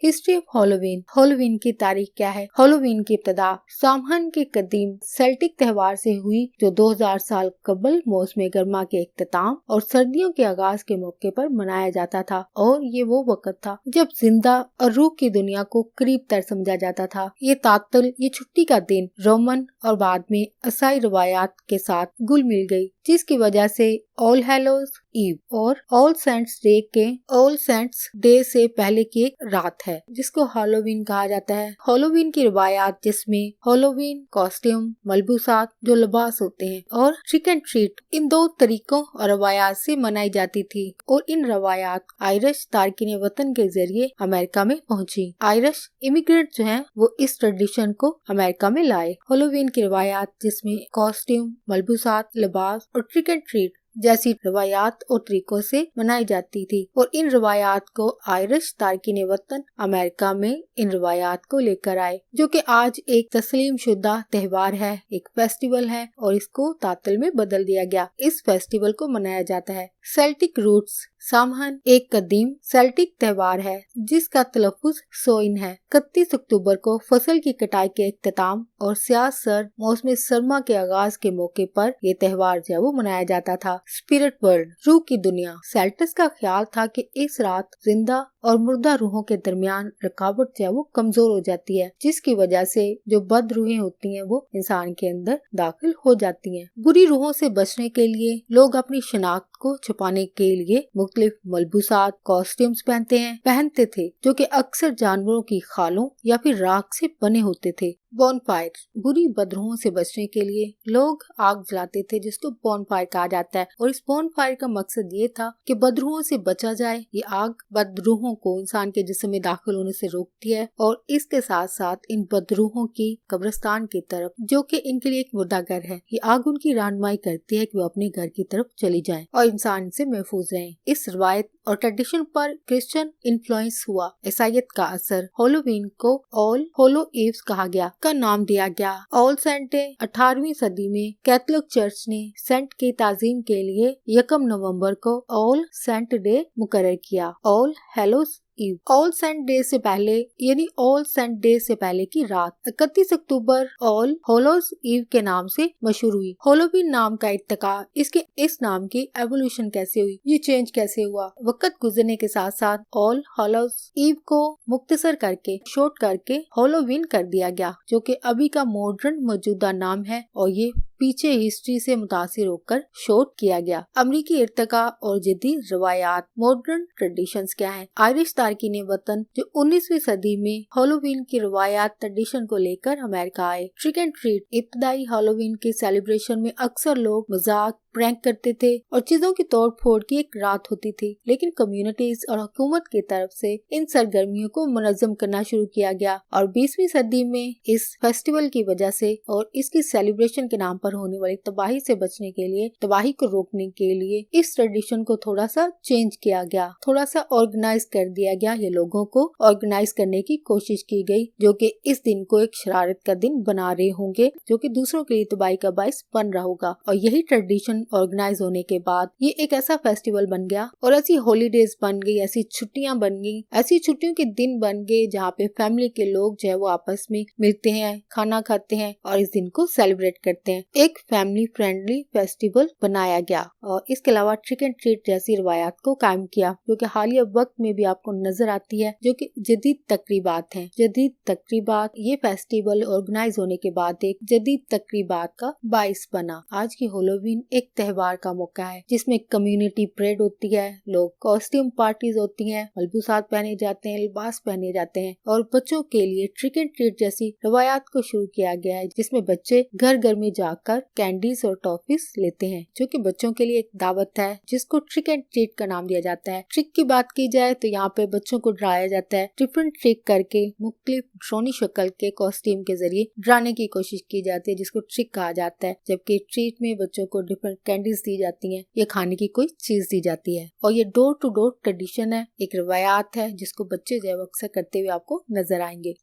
History of Halloween. Halloween की तारीख क्या है? हैलोवीन की इब्तिदा सामहन के कदीम सेल्टिक त्योहार से हुई, जो 2000 साल कबल मौसम गर्मा के इख्तिताम और सर्दियों के आगाज के मौके पर मनाया जाता था। और ये वो वक्त था जब जिंदा और रूह की दुनिया को करीब तर समझा जाता था। ये तातल, ये छुट्टी का दिन रोमन और बाद में ईसाई रवायात के साथ घुल मिल गई, जिसकी वजह से ऑल हेलोज ईव और ऑल सेंट्स डे से पहले की एक रात है जिसको हैलोवीन कहा जाता है। हैलोवीन की रवायात, जिसमें हैलोवीन कॉस्ट्यूम, मलबूसात जो लिबास होते हैं, और ट्रिक एंड ट्रीट, इन दो तरीकों और रवायात से मनाई जाती थी। और इन रवायात आयरिश तारकीन वतन के जरिए अमेरिका में पहुंची। आयरिश इमिग्रेंट जो हैं वो इस ट्रेडिशन को अमेरिका में लाए। हैलोवीन की रवायात, जिसमें कॉस्ट्यूम, मलबूसात, लिबास और ट्रिक एंड ट्रीट जैसी रवायात और तरीकों से मनाई जाती थी। और इन रवायात को आयरिश तारकीन वतन अमेरिका में इन रवायात को लेकर आए, जो कि आज एक तस्लीम शुदा त्योहार है, एक फेस्टिवल है, और इसको तातल में बदल दिया गया। इस फेस्टिवल को मनाया जाता है। Celtic roots. सामहन एक कदीम सेल्टिक त्योहार है जिसका तलफ्फुज़ सोइन है। 31 अक्टूबर को फसल की कटाई के इख्तिताम और स्याह सर्द मौसम सरमा के आगाज के मौके पर ये त्योहार जो है वो मनाया जाता था। स्पिरिट वर्ल्ड, रूह की दुनिया। सेल्टिक्स का ख्याल था कि इस रात जिंदा और मुर्दा रूहों के दरमियान रुकावट जो है वो कमजोर हो जाती है, जिसकी वजह से जो बद रूहें होती हैं वो इंसान के अंदर दाखिल हो जाती हैं। बुरी रूहों से बचने के लिए लोग अपनी शनाख्त को छुपाने के लिए मुख्तलिफ मलबूसात, कॉस्ट्यूम्स पहनते थे, जो कि अक्सर जानवरों की खालों या फिर राख से बने होते थे। बॉनफायर, बुरी बदरूहों से बचने के लिए लोग आग जलाते थे, जिसको बॉनफायर कहा जाता है। और इस बॉनफायर का मकसद ये था कि बदरूहों से बचा जाए। ये आग बदरूहों को इंसान के जिस्म में दाखिल होने से रोकती है, और इसके साथ साथ इन बदरूहों की कब्रिस्तान की तरफ, जो कि इनके लिए एक मुर्दा घर है, ये आग उनकी रहनुमाई करती है कि वो अपने घर की तरफ चली जाएं और इंसान से महफूज रहें। इस रवायत और ट्रेडिशन पर क्रिश्चियन इन्फ्लुएंस हुआ। ईसाईयत का असर। हैलोवीन को ऑल होलो ईव्स कहा गया का नाम दिया गया। ऑल सेंट डे 18वीं सदी में कैथोलिक चर्च ने सेंट की ताजीम के लिए 1 नवंबर को ऑल सेंट डे मुकर्रर किया। All Hallows Eve, All Saint Day से पहले, यानी ऑल सेंट डे से पहले की रात 31 अक्टूबर ऑल होलोज ईव के नाम से मशहूर हुई। हैलोवीन नाम का इत्तका, इसके इस नाम की एवोल्यूशन कैसे हुई, ये चेंज कैसे हुआ? वक्त गुजरने के साथ साथ ऑल होलोज ईव को मुख्तसर करके, शॉर्ट करके हैलोवीन कर दिया गया, जो कि अभी का मॉडर्न मौजूदा नाम है। और ये पीछे हिस्ट्री से मुतासिर होकर शॉर्ट किया गया। अमरीकी इर्तिका और जदीद रवायात, मॉडर्न ट्रेडिशंस क्या है? आयरिश तारकीन वतन जो 19वीं सदी में हैलोवीन की रवायात ट्रेडिशन को लेकर अमेरिका आए। ट्रिक एंड ट्रीट, इब्तदाई हैलोवीन के सेलिब्रेशन में अक्सर लोग मजाक, प्रैंक करते थे और चीजों की तोड़ फोड़ की एक रात होती थी। लेकिन कम्युनिटीज और हुकूमत की तरफ से इन सरगर्मियों को मुनज़्ज़म करना शुरू किया गया, और 20वीं सदी में इस फेस्टिवल की वजह से और इसकी सेलिब्रेशन के नाम पर होने वाली तबाही से बचने के लिए, तबाही को रोकने के लिए इस ट्रेडिशन को थोड़ा सा चेंज किया गया, थोड़ा सा ऑर्गेनाइज कर दिया गया। ये लोगों को ऑर्गेनाइज करने की कोशिश की गई, जो कि इस दिन को एक शरारत का दिन बना रहे होंगे, जो कि दूसरों के लिए तबाही का बाइस बन रहा होगा। और यही ट्रेडिशन ऑर्गेनाइज होने के बाद ये एक ऐसा फेस्टिवल बन गया, और ऐसी हॉलीडेज बन गई, ऐसी छुट्टियां बन गई, ऐसी छुट्टियों के दिन बन गए जहाँ पे फैमिली के लोग जो है वो आपस में मिलते हैं, खाना खाते हैं और इस दिन को सेलिब्रेट करते हैं। एक फैमिली फ्रेंडली फेस्टिवल बनाया गया, और इसके अलावा ट्रिक एंड ट्रीट जैसी रवायात को कायम किया, जो कि हालिया वक्त में भी आपको नजर आती है, जो कि जदीद तकरीबात हैं। जदीद तकरीबात, ये फेस्टिवल ऑर्गेनाइज होने के बाद एक जदीद तकरीबात का बाइस बना। आज की हैलोवीन एक त्योहार का मौका है जिसमें कम्युनिटी परेड होती है, लोग कॉस्ट्यूम पार्टीज होती हैं, मलबूसात पहने जाते हैं, लिबास पहने जाते हैं, और बच्चों के लिए ट्रिक एंड ट्रीट जैसी रवायात को शुरू किया गया है, जिसमें बच्चे घर घर में जाकर कैंडीज और टॉफीज लेते हैं, जो कि बच्चों के लिए एक दावत है, जिसको ट्रिक एंड ट्रीट का नाम दिया जाता है। ट्रिक की बात की जाए तो यहाँ पे बच्चों को डराया जाता है, डिफरेंट ट्रिक करके मुख्तलिफ ड्रोनी शक्ल के कॉस्ट्यूम के जरिए डराने की कोशिश की जाती है, जिसको ट्रिक कहा जाता है। जबकि ट्रीट में बच्चों को डिफरेंट कैंडीज दी जाती हैं या खाने की कोई चीज दी जाती है। और ये डोर टू डोर ट्रेडिशन है, एक रवायात है जिसको बच्चे जो है अक्सर करते हुए आपको नजर आएंगे।